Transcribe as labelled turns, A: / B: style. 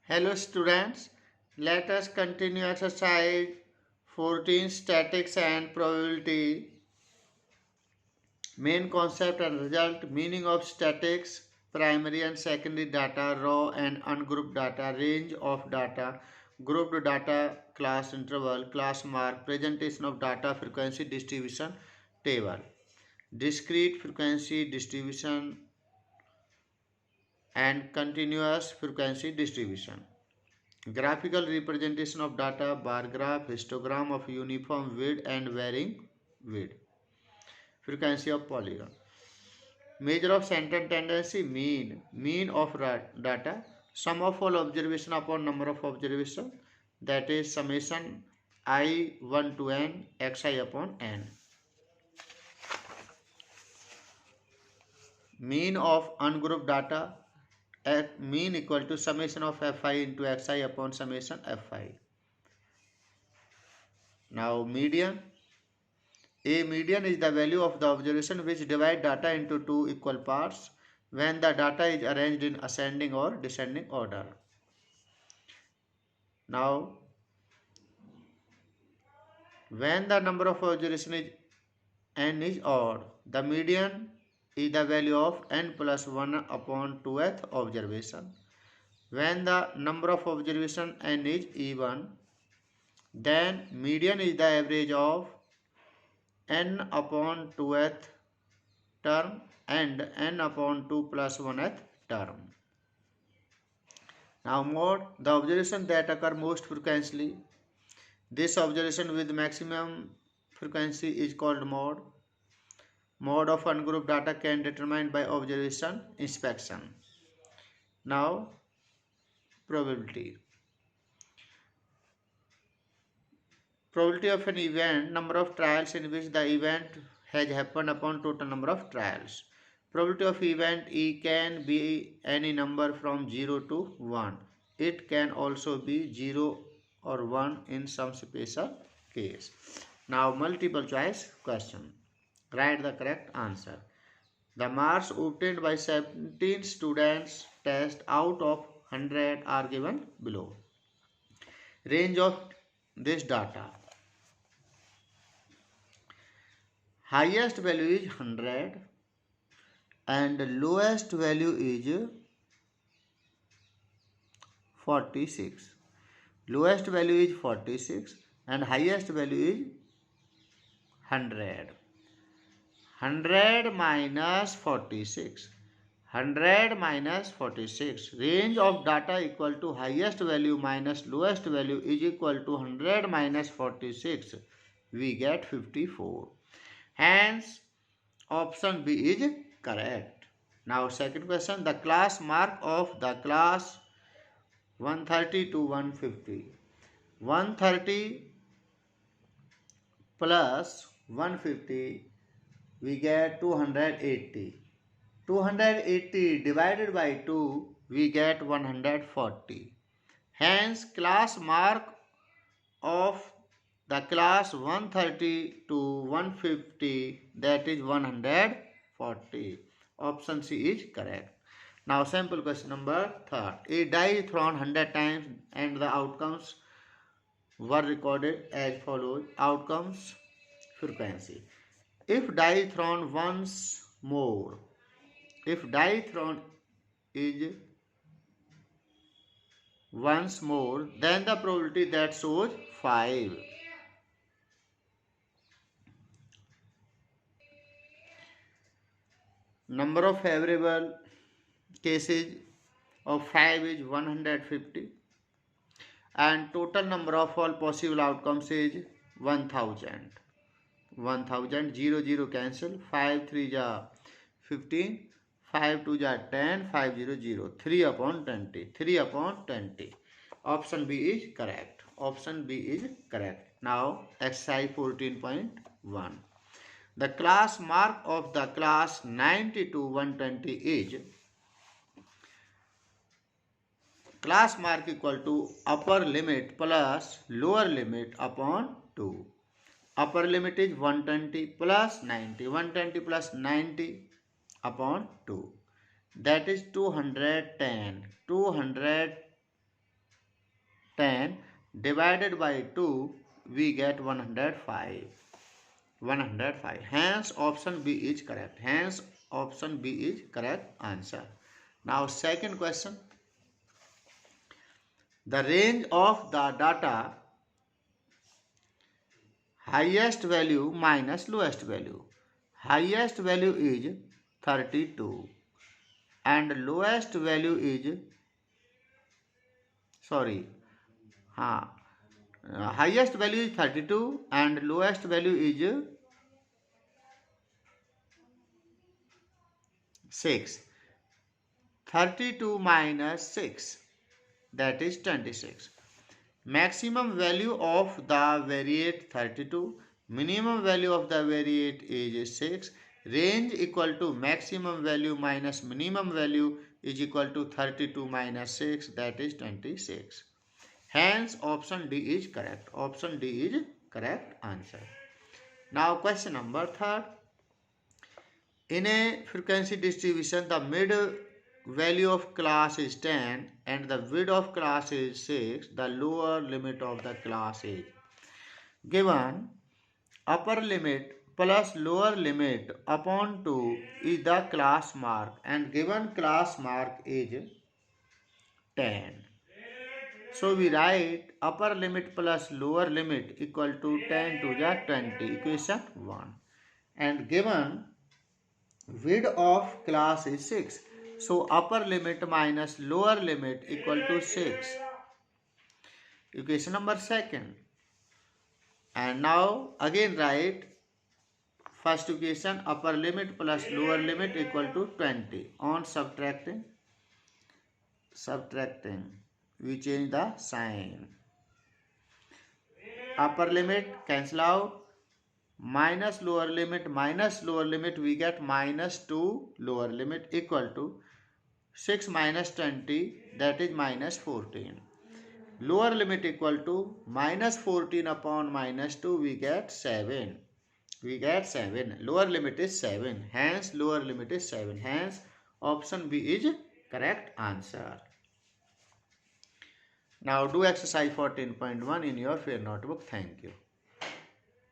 A: Hello students, let us continue exercise 14 statics and probability. Main concept and result, meaning of statics, primary and secondary data, raw and ungrouped data, range of data, grouped data, class interval, class mark, presentation of data, frequency distribution table, discrete frequency distribution and continuous frequency distribution. Graphical representation of data, bar graph, histogram of uniform width and varying width. Frequency of polygon. Measure of center tendency, mean of data, sum of all observation upon number of observation, that is summation I1 to n xi upon n. Mean of ungrouped data, at mean equal to summation of fi into xi upon summation fi. Now median. A median is the value of the observation which divide data into two equal parts when the data is arranged in ascending or descending order. Now, when the number of observation is n is odd, the median is the value of n plus 1 upon 2th observation. When the number of observation n is even, then median is the average of n upon 2th term and n upon 2 plus 1th term. Now mode, the observation that occur most frequently. This observation with maximum frequency is called mode. Mode of ungrouped data can determined by observation inspection. Now probability. Probability of an event, number of trials in which the event has happened upon total number of trials. Probability of event E can be any number from 0 to 1. It can also be 0 or 1 in some special case. Now multiple choice question. Write the correct answer. The marks obtained by 17 students test out of 100 are given below. Range of this data. Highest value is 100 and lowest value is 46. Lowest value is 46 and highest value is 100. 100 minus 46. 100 minus 46. Range of data equal to highest value minus lowest value is equal to 100 minus 46. We get 54. Hence, option B is correct. Now, second question. The class mark of the class 130 to 150. 130 plus 150, we get 280. 280 divided by 2, we get 140. Hence, class mark of the class 130 to 150, that is 140. Option C is correct. Now sample question number 3. A die is thrown 100 times and the outcomes were recorded as follows. Outcomes frequency. If die is thrown once more, if die thrown is once more, then the probability that shows 5. Number of favorable cases of 5 is 150 and total number of all possible outcomes is 1000. 1000, 0 0 cancel, 5 3 ja 15, 5 2 ja 10, 5 0 0, 3 upon 20, 3 upon 20. Option B is correct. Option B is correct. Now exercise 14.1. The class mark of the class 90 to 120 is class mark equal to upper limit plus lower limit upon 2. Upper limit is 120 plus 90. 120 plus 90 upon 2. That is 210. 210 10 divided by 2, we get 105. 105. Hence option B is correct. Hence option B is correct answer. Now second question. The range of the data highest value minus lowest value. Highest value is 32 and lowest value is highest value is 32 and lowest value is 6. 32 minus 6, that is 26. Maximum value of the variate 32, minimum value of the variate is 6. Range equal to maximum value minus minimum value is equal to 32 minus 6, that is 26. Hence option D is correct. Option D is correct answer. Now question number 3. In a frequency distribution, the mid value of class is 10 and the width of class is 6. The lower limit of the class is given. Upper limit plus lower limit upon 2 is the class mark and given class mark is 10. So we write upper limit plus lower limit equal to 10 to the 20, equation 1. And given width of class is 6. So upper limit minus lower limit equal to 6. Equation number 2. And now again write first equation upper limit plus lower limit equal to 20. On subtracting we change the sign. Upper limit cancel out. Minus lower limit we get minus 2 lower limit equal to 6 minus 20, that is minus 14. Lower limit equal to minus 14 upon minus 2, we get 7. Lower limit is 7. Hence lower limit is 7. Hence option B is correct answer. Now do exercise 14.1 in your fair notebook. Thank you.